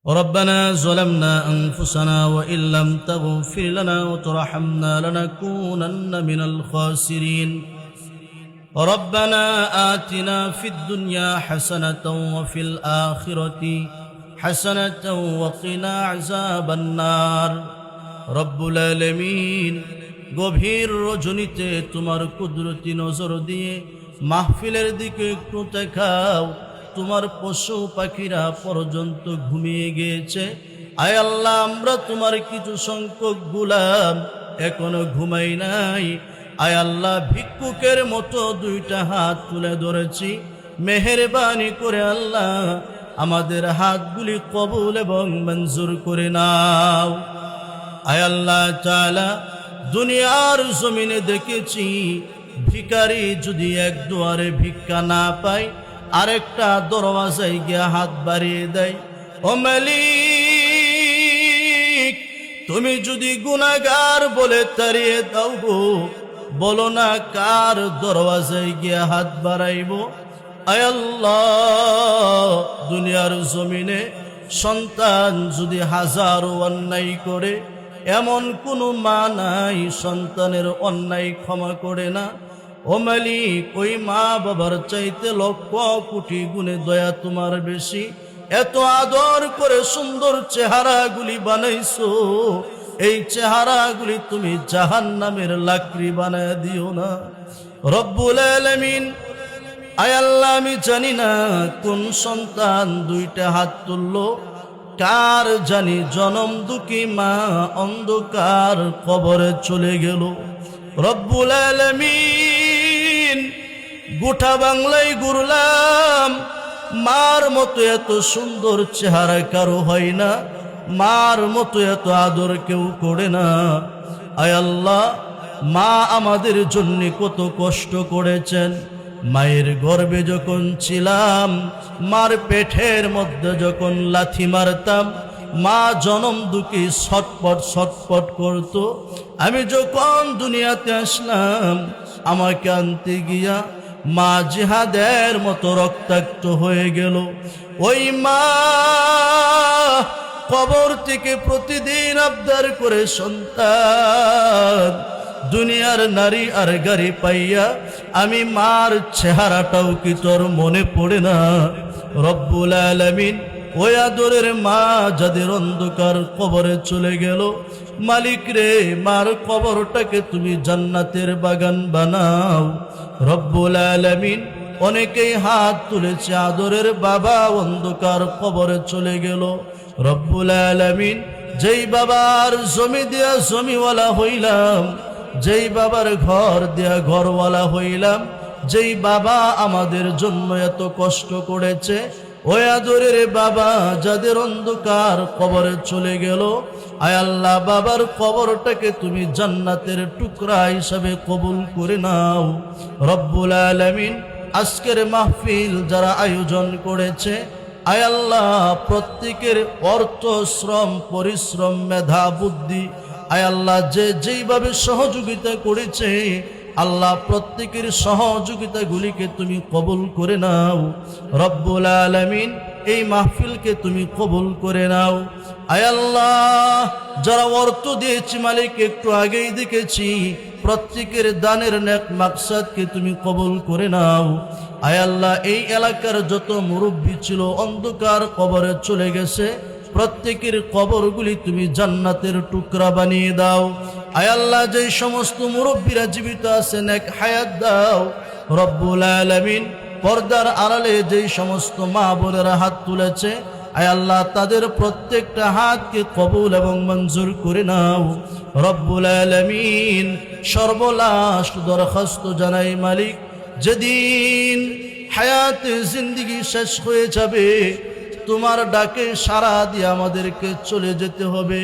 ربنا ظلمنا أنفسنا وإن لم تغفر لنا وترحمنا لنكونن من الخاسرين ربنا آتنا في الدنيا حسنة وفي الآخرة حسنة وقنا عذاب النار رب العالمين গভীর রজনীতে তোমার কুদরতি নজর দিয়ে মাহফিলের দিকে একটু তাকাও। তোমার পশু পাখিরা পর্যন্ত ঘুমিয়ে গিয়েছে। আয় আল্লাহ, আমরা তোমার কিছু সংখ্যক গোলাম এখনো ঘুমাই নাই। আয় আল্লাহ, ভিক্ষুকের মতো দুইটা হাত তুলে ধরেছি। মেহেরবানি করে আল্লাহ আমাদের হাতগুলি কবুল এবং মঞ্জুর করে নাও। আয় আল্লাহ তাআলা, দুনিয়ার জমিনে দেখেছি ভিখারি যদি এক দুয়ারে ভিক্ষা না পায় আরেকটা দরওয়াজায় গিয়ে হাত বাড়িয়ে দেয়। ও মালিক, তুমি যদি গুনাহগার বলে তাড়িয়ে দাও গো, বলো না কার দরওয়াজায় গিয়ে হাত বাড়াইব। আয় আল্লাহ, দুনিয়ার জমিনে সন্তান যদি হাজারো অন্যায় করে, এমন কোনো মা নাই সন্তানের অন্যায় ক্ষমা করে না। ও মালিক, ওই মা বাবার চাইতে লক্ষ কোটি গুণে দয়া তোমার বেশি। এত আদর করে সুন্দর চেহারাগুলি বানাইছো, এই চেহারাগুলি তুমি জাহান্নামের লাকড়ি বানায় দিও না রব্বুল আলামিন। আয় আল্লাহ, আমি জানি না কোন সন্তান দুইটা হাত তুললো, কার জানি জনম দুঃখী মা অন্ধকার কবরে চলে গেল। রব্বুল আলামিন, গোটা বাংলায় ঘুরলাম, মার মতো এত সুন্দর চেহারা কারো হয় না, মার মতো এত আদর কেউ করে না। আয় আল্লাহ, মা আমাদের জন্য কত কষ্ট করেছেন। মায়ের গর্ভে যখন ছিলাম, মার পেটের মধ্যে যখন লাথি মারতাম, মা জনম দুঃখী ছটপট ছটপট করত। আমি যখন দুনিয়াতে আসলাম, আমাকে আনতে গিয়া মা জিহাদের মতো রক্তাক্ত হয়ে গেল। ওই মা কবর থেকে প্রতিদিন আবদার করে সন্তান, দুনিয়ার নারী আর গাড়ি পাইয়া আমি মার চেহারাটাও কি তোর মনে পড়ে না? রব্বুল আলামিন, ওই আদরের মা যাদের অন্ধকার কবরে চলে গেল, মালিক রে, মার কবরটাকে তুমি জান্নাতের বাগান বানাও রব্বুল আলামিন। অনেকেই হাত তুলেছে, আদরের বাবা অন্ধকার কবরে চলে গেল। রব্বুল আলামিন, যেই বাবার জমি দিয়া জমিওয়ালা হইলাম, যেই বাবার ঘর দেয়া ঘরওয়ালা হইলাম, যেই বাবা আমাদের জন্য এত কষ্ট করেছে, ওই আদরের বাবা যাদের অন্ধকার কবরে চলে গেল, আয় আল্লাহ, বাবার কবরটাকে তুমি জান্নাতের টুকরা হিসাবে কবুল করে নাও রব্বুল আলামিন। আজকের মাহফিল যারা আয়োজন করেছে, আয় আল্লাহ, প্রত্যেকের অর্থ, শ্রম, পরিশ্রম, মেধা, বুদ্ধি, আয় আল্লাহ, যে যেইভাবে সহযোগিতা করেছে, আল্লাহ প্রত্যেকের সহযোগিতাগুলিকে তুমি কবুল করে নাও রব্বুল আলামিন। এই মাহফিলকে তুমি কবুল করে নাও। আয় আল্লাহ, যারা অর্থ দিয়েছি মালিক, একটু আগেই দেখেছি, প্রত্যেকের দানের নেক মাকসাদকে তুমি কবুল করে নাও। আয় আল্লাহ, এই এলাকার যত মুরব্বী ছিল অন্ধকার কবরে চলে গেছে, প্রত্যেকের কবরগুলি তুমি জান্নাতের টুকরা বানিয়ে দাও। আয় আল্লাহ, যেই সমস্ত মুরব্বীরা জীবিত আছেন, এক হায়াত দাও রব্বুল আলামিন। পর্দার আড়ালে যেই সমস্ত মা বোনেরা হাত তুলেছে, আয় আল্লাহ, তাদের প্রত্যেকটা হাতকে কবুল এবং মঞ্জুর করে নাও রব্বুল আলামিন। সর্বলাশ দরখাস্ত জানাই মালিক, যেদিন হায়াতে জিন্দেগি শেষ হয়ে যাবে, তোমার ডাকে সাড়া দিয়ে আমাদেরকে চলে যেতে হবে,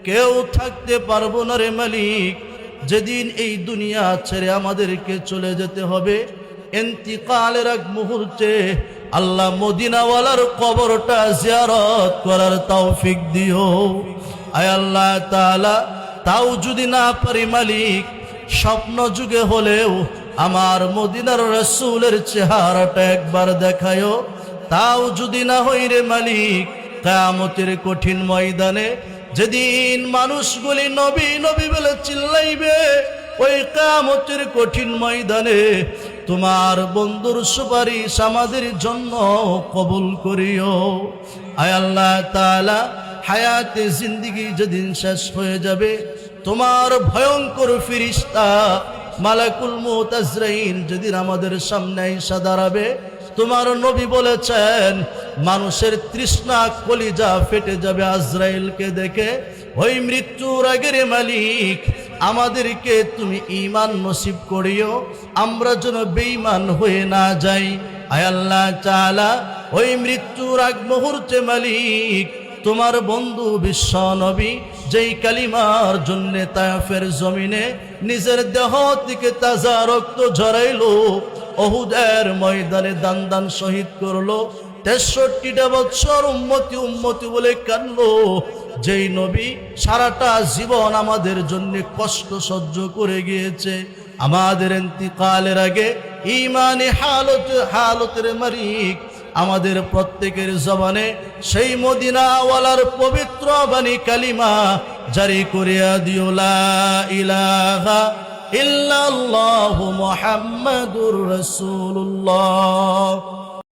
কেউ থাকতে পারবো না রে মালিক। যেদিন এই দুনিয়া ছেড়ে আমাদেরকে চলে যেতে হবে, ইন্তিকালের এক মুহূর্তে আল্লাহ মদিনাওয়ালার কবরটা জিয়ারত করার তৌফিক দিও। আয় আল্লাহ তাআলা, তাও যদি না পারি মালিক, স্বপ্ন যুগে হলেও আমার মদিনার রাসূলের চেহারাটা একবার দেখায়ো। তাও যদি না হই রে মালিক, কিয়ামতের কঠিন ময়দানে যেদিন মানুষগুলি নবী নবী বলে চিল্লাইবে, ওই কিয়ামতের কঠিন ময়দানে তোমার বন্ধুর সুপারিশ আমাদের জন্য কবুল করিও। আয় আল্লাহ তাআলা, হায়াতে জিন্দেগি যেদিন শেষ হয়ে যাবে, তোমার ভয়ঙ্কর ফেরেশতা মালাকুল মউত আজরাইল যেদিন আমাদের সামনে এসে দাঁড়াবে, তোমার নবী বলেছেন মানুষের তৃষ্ণা কলিজা ফেটে যাবে আজরাইলকে দেখে। ওই মৃত্যুর আগের মালিক, আমাদেরকে তুমি ঈমান নসিব করিও, আমরা যেন বেঈমান হয়ে না যাই। আয় আল্লাহ তাআলা, ওই মৃত্যুর আগ মুহূর্তে মালিক তোমার বন্ধু বিশ্ব নবী যেই কালিমার জন্য তায়েফের জমিনে নিজের দেহ থেকে তাজা রক্ত ঝরাইলো, উহুদের ময়দানে দান দান শহীদ করলো, 63টা বছর উম্মতি উম্মতি বলে কাঁদলো, যেই নবী সারাটা জীবন আমাদের জন্য কষ্ট সহ্য করে গিয়েছে, আমাদের ইন্তিকালের আগে ঈমানে হালতের মালিক আমাদের প্রত্যেকের জবানে সেই মদিনাওয়ালার পবিত্র বাণী কালিমা জারি করিয়া দিও, লা ইলাহা ইল্লাল্লাহু মুহাম্মাদুর রাসূলুল্লাহ।